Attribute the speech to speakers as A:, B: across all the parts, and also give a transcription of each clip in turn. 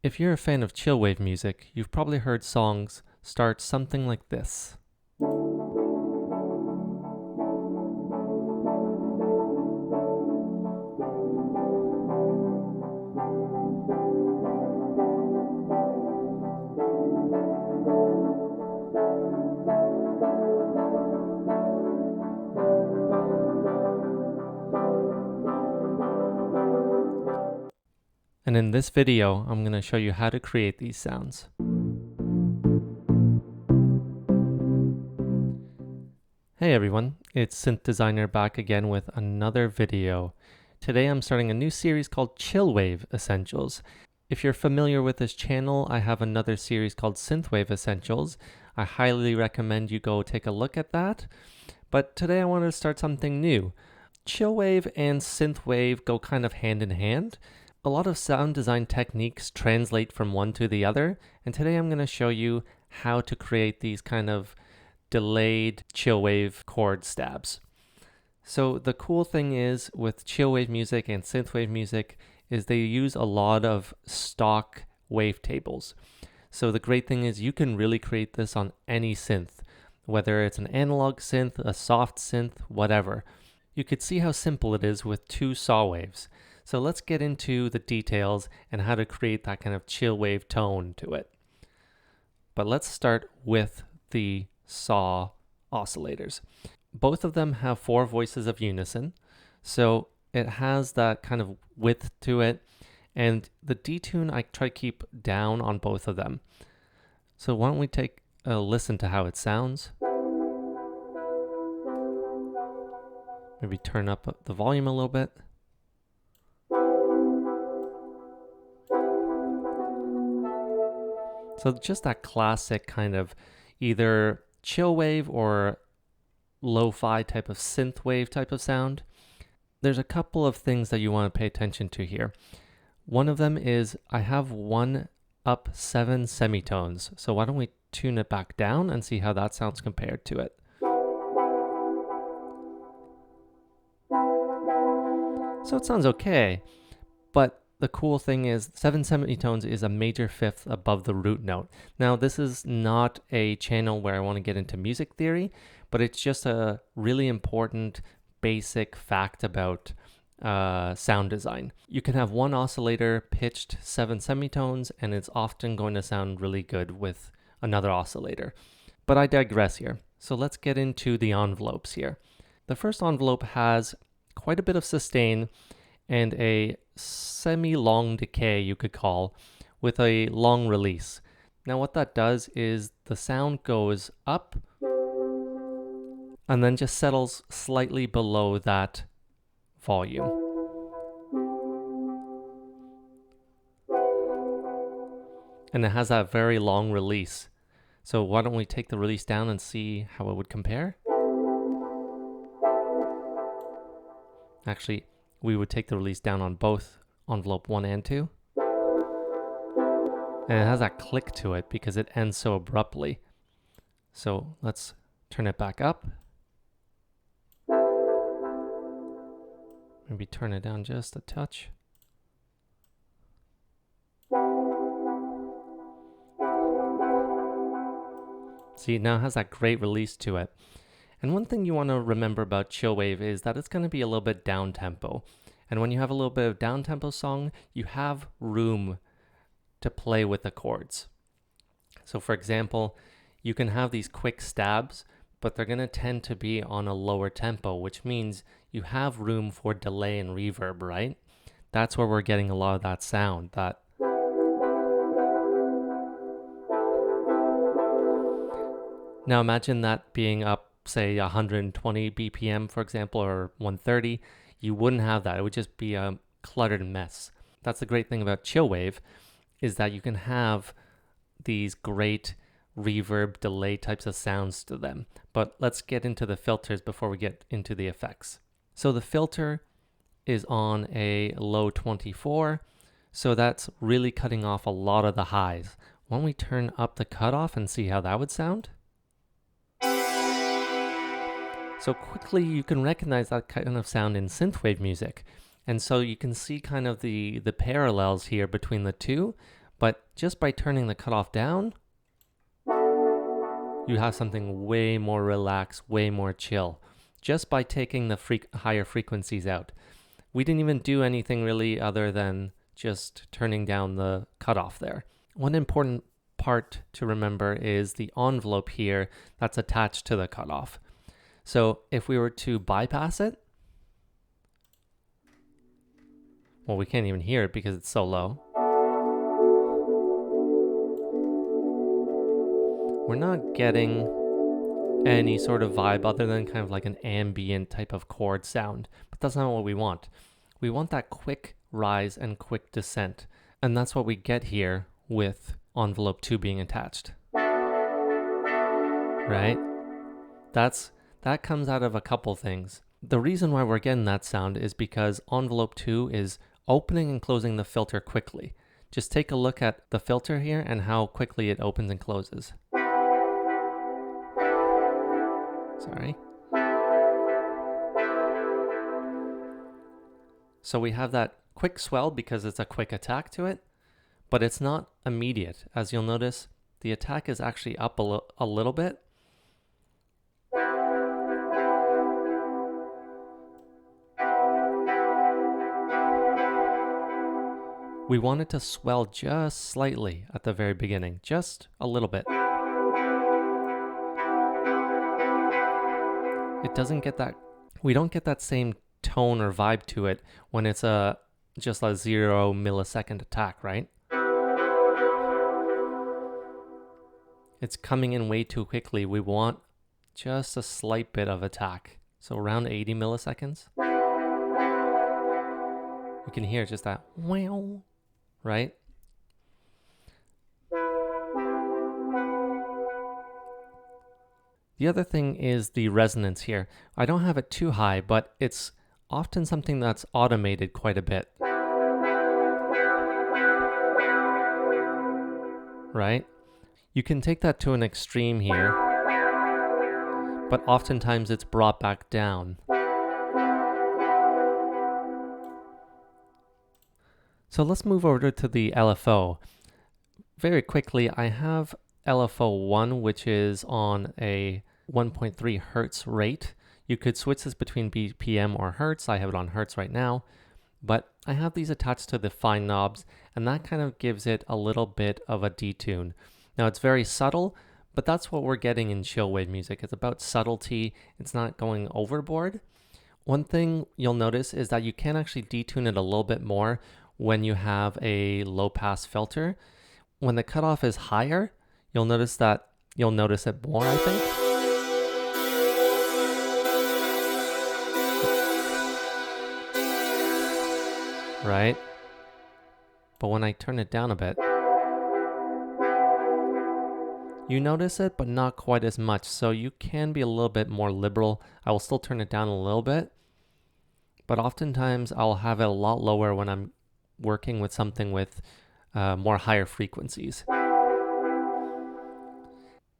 A: If you're a fan of chillwave music, you've probably heard songs start something like this. And in this video, I'm going to show you how to create these sounds. Hey everyone, it's Synth Designer back again with another video. Today I'm starting a new series called Chillwave Essentials. If you're familiar with this channel, I have another series called Synthwave Essentials. I highly recommend you go take a look at that. But today I want to start something new. Chillwave and synthwave go kind of hand in hand. A lot of sound design techniques translate from one to the other, and today I'm going to show you how to create these kind of delayed chillwave chord stabs. So the cool thing is with chillwave music and synthwave music is they use a lot of stock wavetables. So the great thing is you can really create this on any synth, whether it's an analog synth, a soft synth, whatever. You could see how simple it is with two saw waves. So let's get into the details and how to create that kind of chill wave tone to it. But let's start with the saw oscillators. Both of them have 4 voices of unison. So it has that kind of width to it. And the detune I try to keep down on both of them. So why don't we take a listen to how it sounds. Maybe turn up the volume a little bit. So just that classic kind of either chill wave or lo-fi type of synth wave type of sound. There's a couple of things that you want to pay attention to here. One of them is I have 1 up 7 semitones. So why don't we tune it back down and see how that sounds compared to it. So it sounds okay, but the cool thing is 7 semitones is a major fifth above the root note. Now this is not a channel where I want to get into music theory, but it's just a really important basic fact about sound design. You can have one oscillator pitched 7 semitones and it's often going to sound really good with another oscillator. But I digress here. So let's get into the envelopes here. The first envelope has quite a bit of sustain and a semi-long decay, you could call, with a long release. Now what that does is the sound goes up and then just settles slightly below that volume. And it has that very long release. So why don't we take the release down and see how it would compare? Actually, we would take the release down on both envelope 1 and 2. And it has that click to it because it ends so abruptly. So let's turn it back up. Maybe turn it down just a touch. See, now it has that great release to it. And one thing you want to remember about chillwave is that it's going to be a little bit down-tempo. And when you have a little bit of down-tempo song, you have room to play with the chords. So for example, you can have these quick stabs, but they're going to tend to be on a lower tempo, which means you have room for delay and reverb, right? That's where we're getting a lot of that sound, that now imagine that being up, say 120 BPM, for example, or 130, you wouldn't have that. It would just be a cluttered mess. That's the great thing about chillwave, is that you can have these great reverb, delay types of sounds to them. But let's get into the filters before we get into the effects. So the filter is on a low 24, so that's really cutting off a lot of the highs. Why don't we turn up the cutoff and see how that would sound? So quickly you can recognize that kind of sound in synthwave music. And so you can see kind of the parallels here between the two, But just by turning the cutoff down, you have something way more relaxed, way more chill, just by taking the higher frequencies out. We didn't even do anything really other than just turning down the cutoff there. One important part to remember is the envelope here that's attached to the cutoff. So if we were to bypass it, well, we can't even hear it because it's so low. We're not getting any sort of vibe other than kind of like an ambient type of chord sound, but that's not what we want. We want that quick rise and quick descent, and that's what we get here with envelope 2 being attached. Right? That comes out of a couple things. The reason why we're getting that sound is because envelope 2 is opening and closing the filter quickly. Just take a look at the filter here and how quickly it opens and closes. Sorry. So we have that quick swell because it's a quick attack to it, but it's not immediate. As you'll notice, the attack is actually up a little bit. We want it to swell just slightly at the very beginning, just a little bit. It doesn't get that, we don't get that same tone or vibe to it when it's just a 0 millisecond attack, right? It's coming in way too quickly. We want just a slight bit of attack. So around 80 milliseconds. You can hear just that wow, right? The other thing is the resonance here. I don't have it too high, but it's often something that's automated quite a bit. Right? You can take that to an extreme here, but oftentimes it's brought back down. So let's move over to the LFO. Very quickly, I have LFO 1, which is on a 1.3 hertz rate. You could switch this between BPM or hertz. I have it on hertz right now, but I have these attached to the fine knobs, and that kind of gives it a little bit of a detune. Now it's very subtle, but that's what we're getting in chillwave music. It's about subtlety. It's not going overboard. One thing you'll notice is that you can actually detune it a little bit more when you have a low pass filter. When the cutoff is higher, you'll notice it more, I think. Right? But when I turn it down a bit, you notice it, but not quite as much. So you can be a little bit more liberal. I will still turn it down a little bit, but oftentimes I'll have it a lot lower when I'm working with something with more higher frequencies.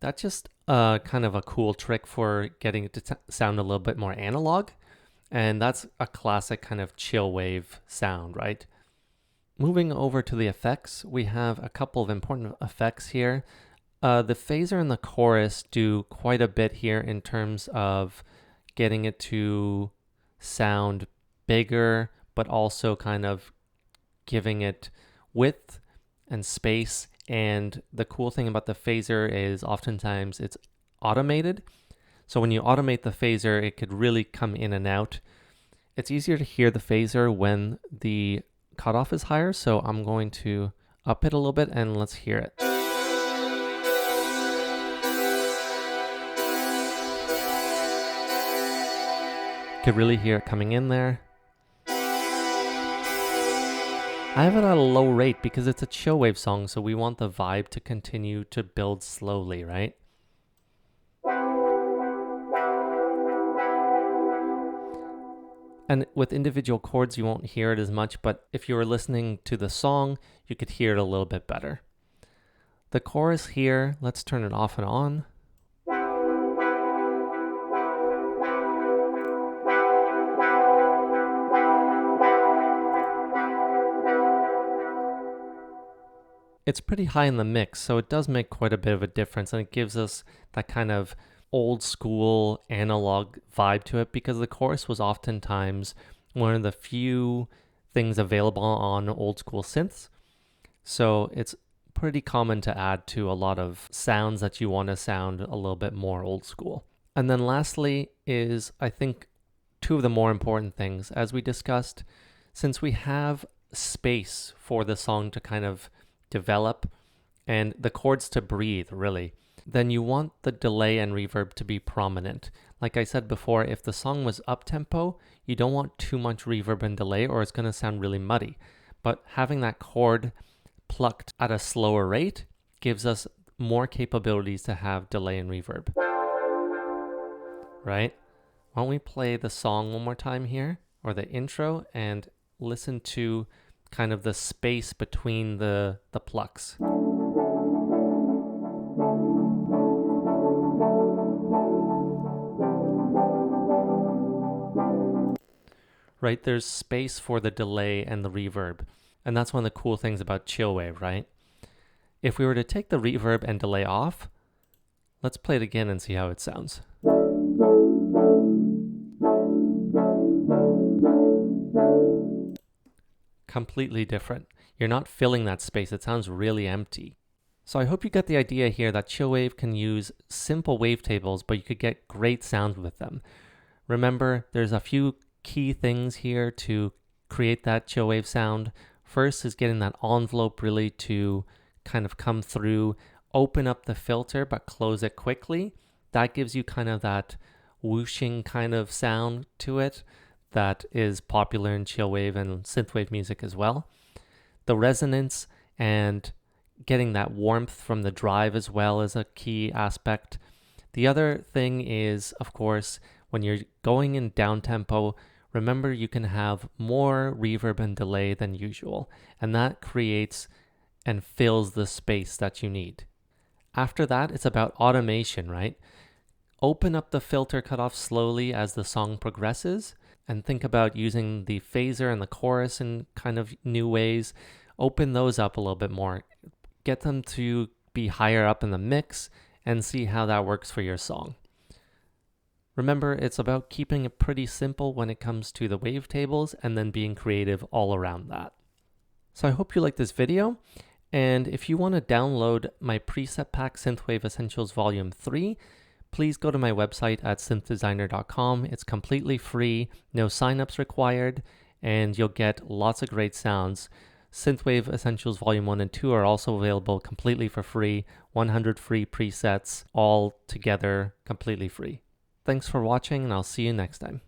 A: That's just kind of a cool trick for getting it to sound a little bit more analog. And that's a classic kind of chill wave sound, right? Moving over to the effects, we have a couple of important effects here. The phaser and the chorus do quite a bit here in terms of getting it to sound bigger, but also kind of giving it width and space. And the cool thing about the phaser is oftentimes it's automated. So when you automate the phaser, it could really come in and out. It's easier to hear the phaser when the cutoff is higher. So I'm going to up it a little bit and let's hear it. You could really hear it coming in there. I have it at a low rate because it's a chill wave song, so we want the vibe to continue to build slowly, right? And with individual chords, you won't hear it as much, but if you were listening to the song, you could hear it a little bit better. The chorus here, let's turn it off and on. It's pretty high in the mix, so it does make quite a bit of a difference, and it gives us that kind of old school analog vibe to it, because the chorus was oftentimes one of the few things available on old school synths. So it's pretty common to add to a lot of sounds that you want to sound a little bit more old school. And then lastly is, I think, two of the more important things. As we discussed, since we have space for the song to kind of develop and the chords to breathe, really, then you want the delay and reverb to be prominent. Like I said before, if the song was up-tempo, you don't want too much reverb and delay or it's going to sound really muddy. But having that chord plucked at a slower rate gives us more capabilities to have delay and reverb. Right? Why don't we play the song one more time here, or the intro, and listen to kind of the space between the plucks. Right? There's space for the delay and the reverb. And that's one of the cool things about Chillwave, right? If we were to take the reverb and delay off, let's play it again and see how it sounds. Completely different. You're not filling that space. It sounds really empty. So I hope you get the idea here that Chillwave can use simple wavetables, but you could get great sounds with them. Remember, there's a few key things here to create that Chillwave sound. First is getting that envelope really to kind of come through, open up the filter, but close it quickly. That gives you kind of that whooshing kind of sound to it that is popular in chillwave and synthwave music as well. The resonance and getting that warmth from the drive as well is a key aspect. The other thing is, of course, when you're going in down tempo, remember you can have more reverb and delay than usual, and that creates and fills the space that you need. After that, it's about automation, right? Open up the filter cutoff slowly as the song progresses, and think about using the phaser and the chorus in kind of new ways. Open those up a little bit more. Get them to be higher up in the mix and see how that works for your song. Remember, it's about keeping it pretty simple when it comes to the wavetables and then being creative all around that. So I hope you like this video. And if you want to download my preset pack Synthwave Essentials Volume 3, please go to my website at synthdesigner.com. It's completely free, no signups required, and you'll get lots of great sounds. Synthwave Essentials Volume 1 and 2 are also available completely for free, 100 free presets, all together completely free. Thanks for watching, and I'll see you next time.